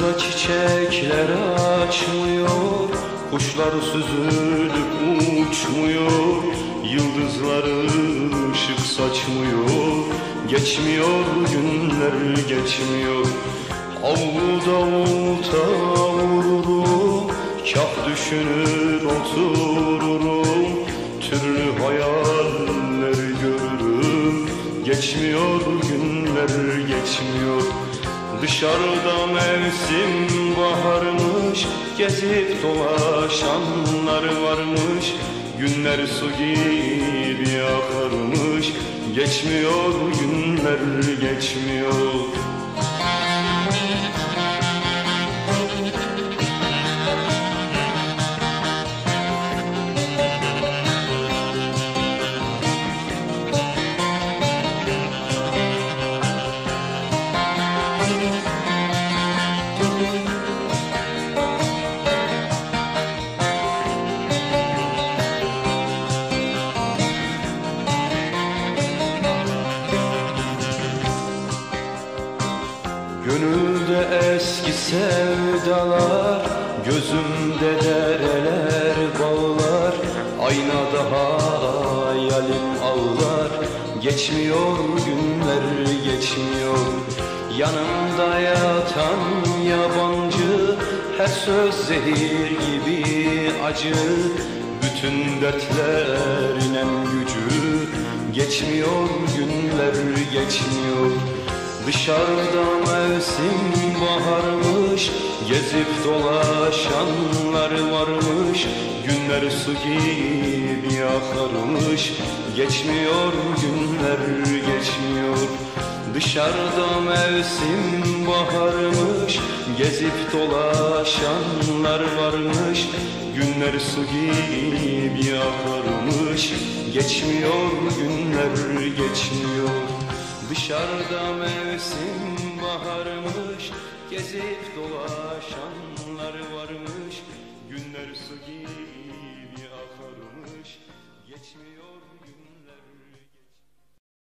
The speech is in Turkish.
Kışımızda çiçekler açmıyor, kuşlar süzülüp uçmuyor, yıldızları ışık saçmıyor. Geçmiyor günler, geçmiyor. Avluda olta vururum, kah düşünür otururum, türlü hayaller görürüm. Geçmiyor günler, geçmiyor. Dışarıda mevsim baharmış, gezip dolaşanlar varmış. Günler su gibi akarmış, geçmiyor günler, geçmiyor. Gönülde eski sevdalar, gözümde dereler bağlar. Aynada hayalim ağlar, geçmiyor günler, geçmiyor. Yanımda yatan yabancı, her söz zehir gibi acı. Bütün dertlerin en gücü, geçmiyor günler, geçmiyor. Dışarıda mevsim baharmış, gezip dolaşanlar varmış. Günler su gibi akarmış, geçmiyor günler, geçmiyor. Dışarıda mevsim baharmış, gezip dolaşanlar varmış. Günler su gibi akarmış, geçmiyor günler, geçmiyor. Dışarıda mevsim baharmış, gezip dolaşanlar varmış. Günler su gibi akarmış, geçmiyor gün.